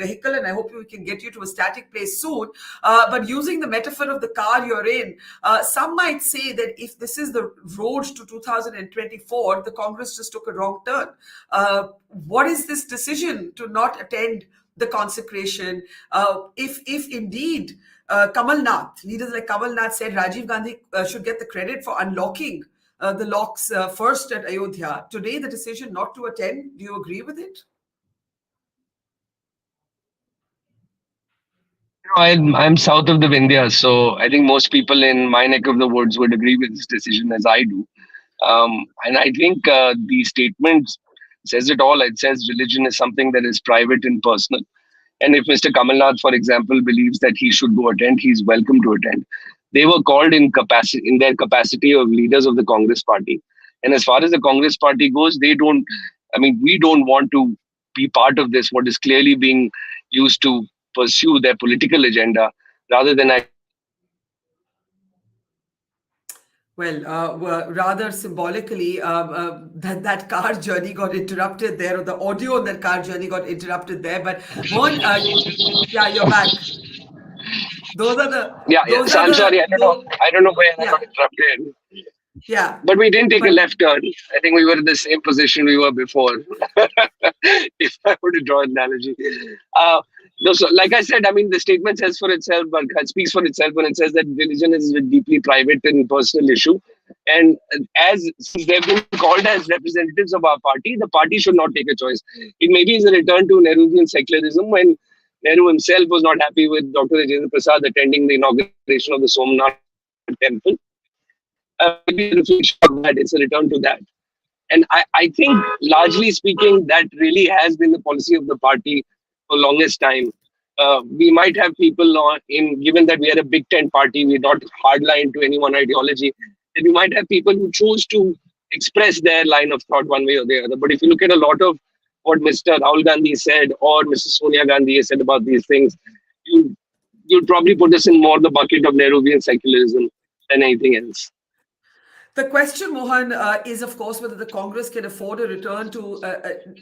vehicle, and I hope we can get you to a static place soon. But using the metaphor of the car you're in, some might say that if this is the road to 2024, the Congress just took a wrong turn. What is this decision to not attend the consecration? If indeed leaders like Kamal Nath said Rajiv Gandhi should get the credit for unlocking the locks first at Ayodhya. Today, the decision not to attend, do you agree with it? I'm south of the Vindhyas, so I think most people in my neck of the woods would agree with this decision as I do. And I think the statement says it all. It says religion is something that is private and personal. And if Mr. Kamal Nath, for example, believes that he should go attend, he's welcome to attend. They were called in their capacity of leaders of the Congress party. And as far as the Congress party goes, we don't want to be part of this, what is clearly being used to pursue their political agenda rather than rather symbolically, that car journey got interrupted there, or the audio of that car journey got interrupted there. But Mohan, yeah, you're back. Those are the. I'm sorry. I don't know where I got interrupted. Yeah. But we didn't take a left turn. I think we were in the same position we were before. If I were to draw an analogy. So like I said, I mean, the statement says for itself, but it speaks for itself when it says that religion is a deeply private and personal issue. And since they've been called as representatives of our party, the party should not take a choice. It maybe is a return to Nehruvian secularism when Nehru himself was not happy with Dr. Rajendra Prasad attending the inauguration of the Somnath temple. Maybe a reflection of that. It's a return to that. And I think, largely speaking, that really has been the policy of the party for longest time. We might have people given that we are a big tent party, we're not hardline to any one ideology, then we might have people who choose to express their line of thought one way or the other. But if you look at a lot of what Mr. Rahul Gandhi said or Mrs. Sonia Gandhi has said about these things, you'd probably put this in more the bucket of Nehruvian secularism than anything else. The question, Mohan, is of course whether the Congress can afford a return to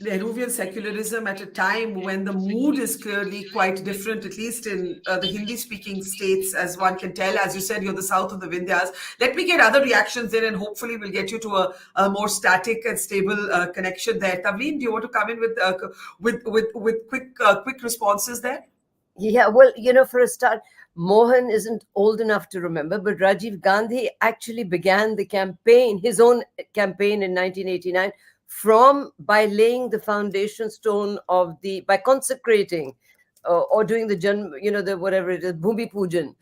Nehruvian secularism at a time when the mood is clearly quite different, at least in the Hindi-speaking states, as one can tell. As you said, you're the south of the Vindhyas. Let me get other reactions in, and hopefully we'll get you to a more static and stable connection there. Tavleen, do you want to come in with quick responses there? Yeah, well, for a start, Mohan isn't old enough to remember, but Rajiv Gandhi actually began the campaign, his own campaign in 1989, by laying the foundation stone by consecrating or doing the whatever it is, Bhumi Pujan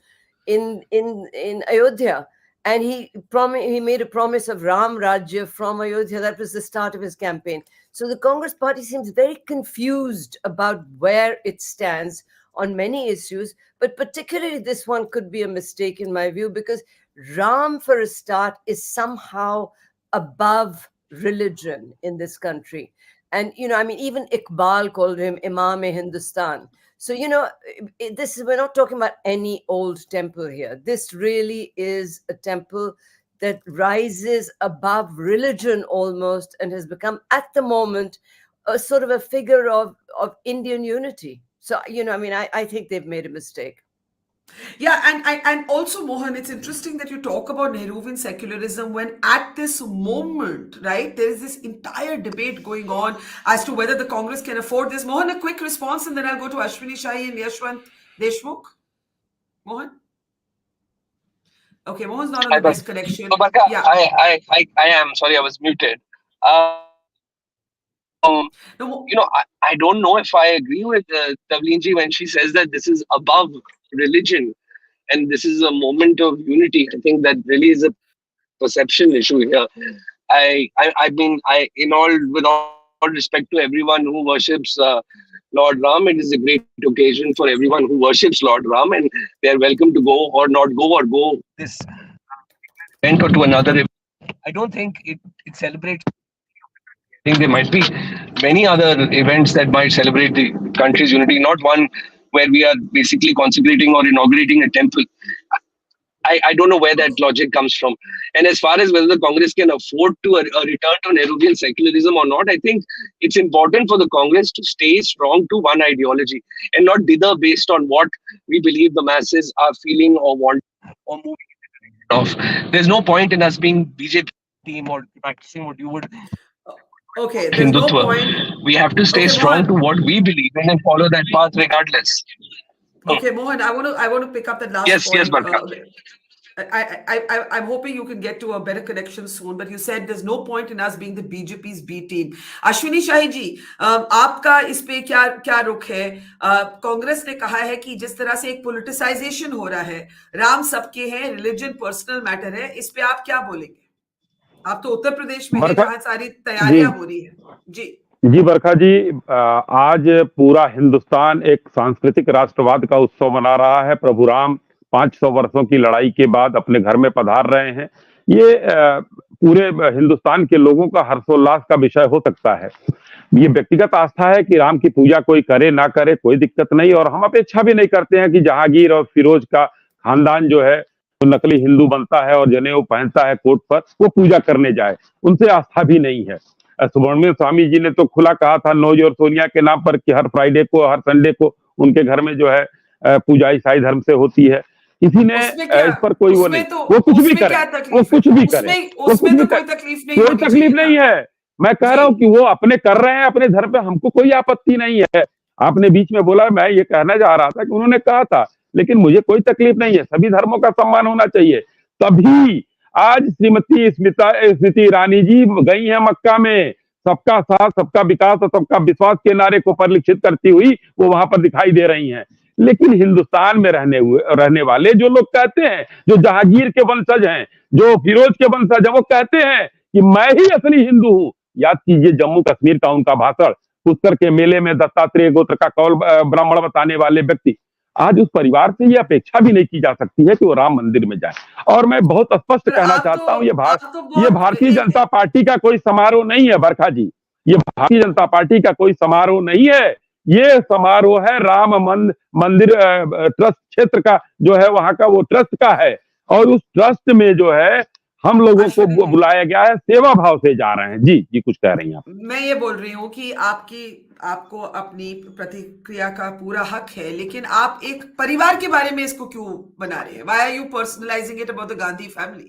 in Ayodhya. And he made a promise of Ram Rajya from Ayodhya. That was the start of his campaign. So the Congress party seems very confused about where it stands on many issues, but particularly this one could be a mistake in my view, because Ram, for a start, is somehow above religion in this country. And, even Iqbal called him Imam-e-Hindustan. So, we're not talking about any old temple here. This really is a temple that rises above religion almost and has become, at the moment, a sort of a figure of Indian unity. So, I think they've made a mistake. Yeah, and also, Mohan, it's interesting that you talk about Nehruvian secularism when at this moment, right, there is this entire debate going on as to whether the Congress can afford this. Mohan, a quick response, and then I'll go to Ashwani Shahi and Yashwant Deshmukh. Mohan? Okay, Mohan's not on the best connection. Oh, Barkha, yeah. I am. Sorry, I was muted. I don't know if I agree with Tavleen ji when she says that this is above religion and this is a moment of unity. I think that really is a perception issue here. With all respect to everyone who worships Lord Ram, it is a great occasion for everyone who worships Lord Ram, and they are welcome to go or not go, or go this event or to another event. I don't think it celebrates. I think there might be many other events that might celebrate the country's unity, not one where we are basically consecrating or inaugurating a temple. I don't know where that logic comes from. And as far as whether the Congress can afford to a return to Nehruvian secularism or not, I think it's important for the Congress to stay strong to one ideology and not dither based on what we believe the masses are feeling or want or moving off. There's no point in us being BJP team or practicing what you would Okay, there's no Hindutva. point. We have to stay Okay, strong to Mohan. what we believe in and follow that path regardless. Okay, Mohan, I want to pick up that last Yes, point. Barkha. I'm hoping you can get to a better connection soon, but you said there's no point in us being the BJP's B team. Ashwani Shahi ji, आपका इस पे क्या रुख है? कांग्रेस ने कहा है कि जिस तरह से एक politicization हो रहा है, राम सबके हैं, religion personal matter है, इस पे आप क्या बोलेंगे? आप तो उत्तर प्रदेश में हैं, जहां सारी तैयारियां हो रही है। जी बरखा जी, आज पूरा हिंदुस्तान एक सांस्कृतिक राष्ट्रवाद का उत्सव मना रहा है। प्रभु राम 500 वर्षों की लड़ाई के बाद अपने घर में पधार रहे हैं। ये पूरे हिंदुस्तान के लोगों का हर्षोल्लास का विषय हो सकता है। ये व्यक्तिगत आस्था है कि राम की पूजा कोई करे ना करे, कोई दिक्कत नहीं, और हम अपेक्षा भी नहीं करते हैं कि जहांगीर और फिरोज का खानदान जो है वो नकली हिंदू बनता है और जनेऊ पहनता है कोट पर, वो पूजा करने जाए। उनसे आस्था भी नहीं है। सुब्रमण्यम स्वामी जी ने तो खुला कहा था नौज और सोनिया के नाम पर कि हर फ्राइडे को, हर संडे को उनके घर में जो है पूजा ईसाई धर्म से होती है। किसी ने इस पर कोई वो नहीं, वो कुछ भी करे, वो कुछ भी करे, वो कुछ भी करे, कोई तकलीफ नहीं है। मैं कह रहा हूं कि वो अपने कर रहे हैं अपने धर्म पे, हमको कोई आपत्ति नहीं है। आपने बीच में बोला, मैं ये कहना चाह रहा था कि उन्होंने कहा था, लेकिन मुझे कोई तकलीफ नहीं है। सभी धर्मों का सम्मान होना चाहिए। तभी आज श्रीमती स्मृति ईरानी जी गई हैं मक्का में, सबका साथ, सबका विकास और सबका विश्वास के नारे को परिलक्षित करती हुई वो वहां पर दिखाई दे रही हैं। लेकिन हिंदुस्तान में रहने वाले जो लोग कहते हैं, जो जहांगीर के वंशज हैं, जो फिरोज के वंशज हैं, वो कहते हैं कि मैं ही असली हिंदू हूं। याद कीजिए जम्मू कश्मीर का उनका भाषण, पुष्कर के मेले में दत्तात्रेय गोत्र का कौल ब्राह्मण बताने वाले व्यक्ति। आज उस परिवार से ये अपेक्षा भी नहीं की जा सकती है कि वो राम मंदिर में जाए। और मैं बहुत स्पष्ट कहना चाहता हूं, ये भारतीय जनता पार्टी का कोई समारोह नहीं है बरखा जी, ये भारतीय जनता पार्टी का कोई समारोह नहीं है। ये समारोह है राम मंदिर ट्रस्ट क्षेत्र का, जो है वहां का वो ट्रस्ट का है, और उस ट्रस्ट में जो है हम लोगों को बुलाया गया है, सेवा भाव से जा रहे हैं। जी कुछ कह रही हैं आप? मैं ये बोल रही हूँ कि आपको अपनी प्रतिक्रिया का पूरा हक है, लेकिन आप एक परिवार के बारे में इसको क्यों बना रहे हैं? Why are you personalizing it about the Gandhi family?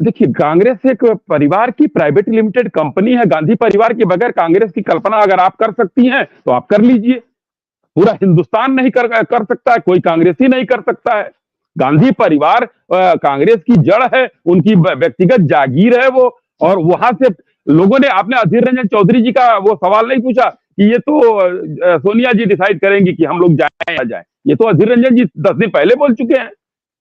देखिए, कांग्रेस एक परिवार की प्राइवेट लिमिटेड कंपनी है। गांधी परिवार के बगैर कांग्रेस की कल्पना अगर आप कर सकती हैं तो आप कर लीजिए। पूरा हिंदुस्तान नहीं कर सकता है, कोई कांग्रेसी नहीं कर सकता है। गांधी परिवार कांग्रेस की जड़ है, उनकी व्यक्तिगत जागीर है वो। और वहां से लोगों ने, आपने अधीर रंजन चौधरी जी का वो सवाल नहीं पूछा कि ये तो सोनिया जी डिसाइड करेंगी कि हम लोग जाए या जाए। ये तो अधीर रंजन जी 10 दिन पहले बोल चुके हैं।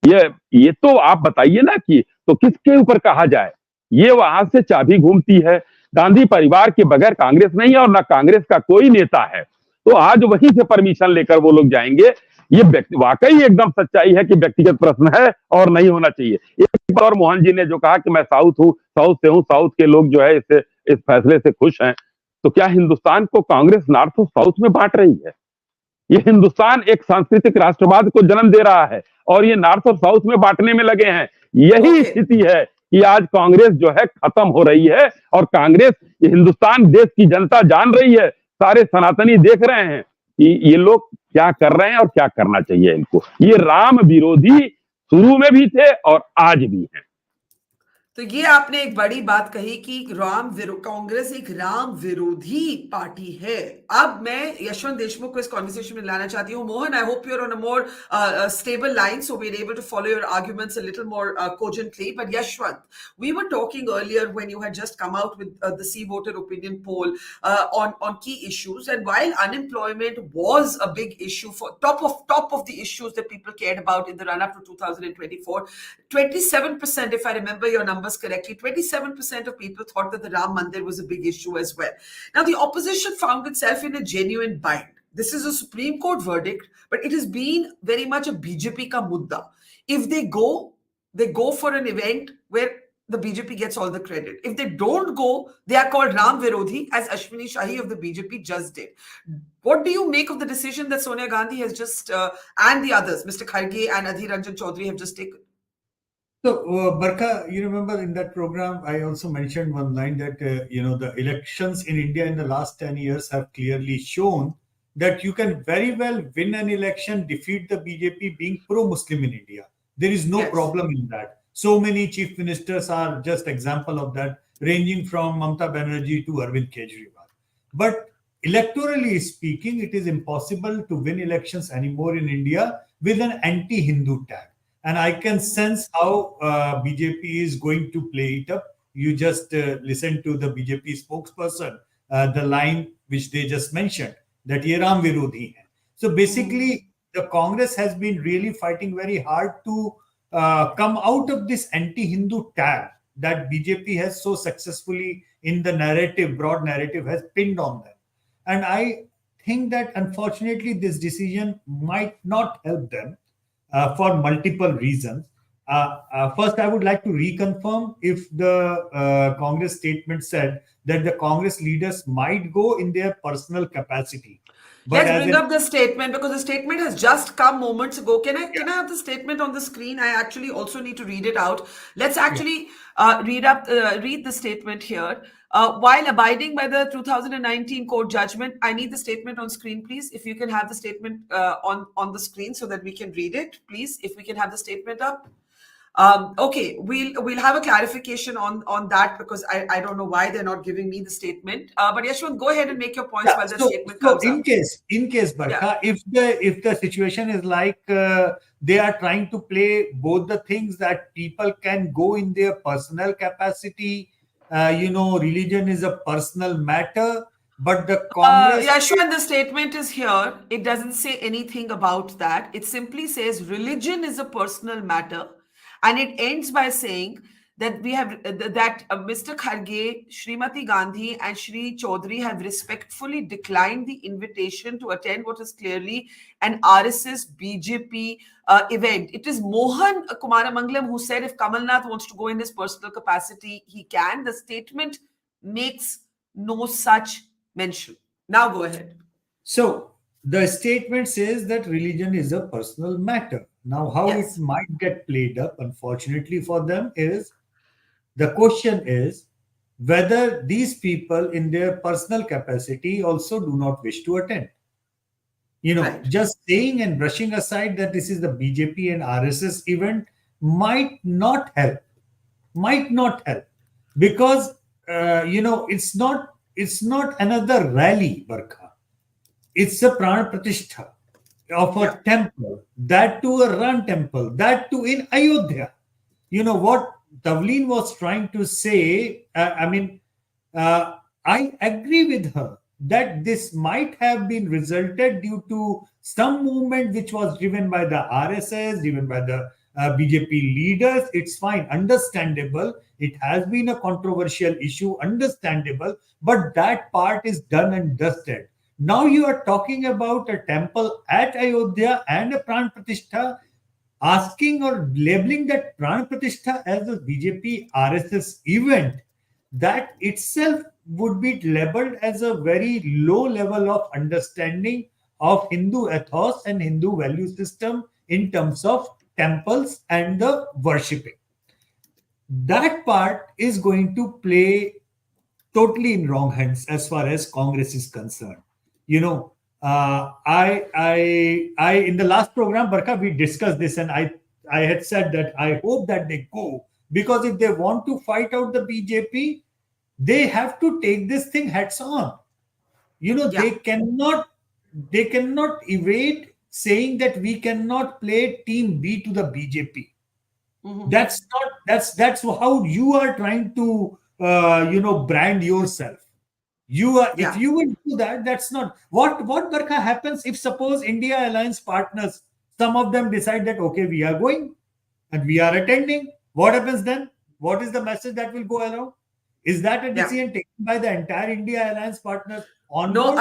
ये तो आप बताइए ना कि तो किसके ऊपर कहा जाए। ये वहां से चाबी घूमती है। गांधी परिवार के बगैर कांग्रेस नहीं है और ना कांग्रेस का कोई नेता है। तो आज वहीं से परमिशन लेकर वो लोग जाएंगे। ये वाकई एकदम सच्चाई है कि व्यक्तिगत प्रश्न है और नहीं होना चाहिए। एक और मोहन जी ने जो कहा कि मैं साउथ से हूं, साउथ के लोग जो है इस फैसले से खुश हैं, तो क्या हिंदुस्तान को कांग्रेस नॉर्थ और साउथ में बांट रही है? ये हिंदुस्तान एक सांस्कृतिक राष्ट्रवाद को जन्म दे रहा है और ये नॉर्थ और साउथ में बांटने में लगे हैं। यही स्थिति है कि आज कांग्रेस जो है खत्म हो रही है। और कांग्रेस, हिंदुस्तान देश की जनता जान रही है, सारे सनातनी देख रहे हैं कि ये लोग क्या कर रहे हैं और क्या करना चाहिए इनको। ये राम विरोधी शुरू में भी थे और आज भी हैं। तो ये आपने एक बड़ी बात कही कि कांग्रेस एक राम विरोधी पार्टी है। अब मैं यशवंत देशमुख को इस कॉन्वर्सेशन में लाना चाहती हूँ। Mohan, I hope you are on a more stable line, so we're able to follow your arguments a little more cogently. But Yashwant, we were talking earlier when you had just come out with the C voter opinion poll on key issues, and while unemployment was a big issue for top of the issues that people cared about in the run up to 2024, 27%, if I remember your numbers correctly, 27% of people thought that the Ram Mandir was a big issue as well. Now, the opposition found itself in a genuine bind. This is a Supreme Court verdict, but it has been very much a BJP ka mudda. If they go for an event where the BJP gets all the credit. If they don't go, they are called Ram Virodhi, as Ashwani Shahi of the BJP just did. What do you make of the decision that Sonia Gandhi has just, and the others, Mr. Kharge and Adhir Ranjan Chaudhary, have just taken? So, Barkha, you remember in that program, I also mentioned one line that, the elections in India in the last 10 years have clearly shown that you can very well win an election, defeat the BJP being pro-Muslim in India. There is no problem in that. So many chief ministers are just example of that, ranging from Mamata Banerjee to Arvind Kejriwal. But electorally speaking, it is impossible to win elections anymore in India with an anti-Hindu tag. And I can sense how BJP is going to play it up. You just listen to the BJP spokesperson, the line which they just mentioned, that ye Ram Virodhi hai. So basically, the Congress has been really fighting very hard to come out of this anti-Hindu tag that BJP has so successfully in the narrative, broad narrative, has pinned on them. And I think that unfortunately this decision might not help them for multiple reasons. First, I would like to reconfirm if the Congress statement said that the Congress leaders might go in their personal capacity. But let's bring up the statement, because the statement has just come moments ago. Can I have the statement on the screen? I actually also need to read it out. Let's actually read the statement here. While abiding by the 2019 court judgment, I need the statement on screen, please. If you can have the statement on the screen so that we can read it, please. If we can have the statement up. Okay, we'll have a clarification on that, because I don't know why they're not giving me the statement. But Yashwant, go ahead and make your points while the statement comes in up. In case, Barkha, if the situation is like they are trying to play both the things, that people can go in their personal capacity, religion is a personal matter, but the Congress... Yashwant, the statement is here. It doesn't say anything about that. It simply says religion is a personal matter. And it ends by saying that we have Mr. Kharge, Srimati Gandhi, and Shri Chaudhary have respectfully declined the invitation to attend what is clearly an RSS BJP event. It is Mohan Kumaramangalam who said if Kamal Nath wants to go in his personal capacity, he can. The statement makes no such mention. Now go ahead. So the statement says that religion is a personal matter. Now, how it might get played up, unfortunately for them, is the question is whether these people in their personal capacity also do not wish to attend. Just saying and brushing aside that this is the BJP and RSS event might not help. Because, it's not another rally, Barkha. It's a Pran Pratishtha of a temple, that to a run temple, that to in Ayodhya. What Tavleen was trying to say, I agree with her that this might have been resulted due to some movement which was driven by the RSS, driven by the BJP leaders. It's fine, understandable. It has been a controversial issue, understandable, but that part is done and dusted. Now you are talking about a temple at Ayodhya and a Pran Pratishtha, asking or labeling that Pran Pratishtha as a BJP RSS event. That itself would be labeled as a very low level of understanding of Hindu ethos and Hindu value system in terms of temples and the worshipping. That part is going to play totally in wrong hands as far as Congress is concerned. I in the last program, Barkha, we discussed this, and I had said that I hope that they go, because if they want to fight out the BJP, they have to take this thing heads on. They cannot evade saying that we cannot play team B to the BJP. Mm-hmm. That's how you are trying to brand yourself. If you will do that, that's not what Barkha happens. If suppose India Alliance partners, some of them decide that okay, we are going and we are attending, what happens then? What is the message that will go around? Is that a decision taken by the entire India Alliance partners on board?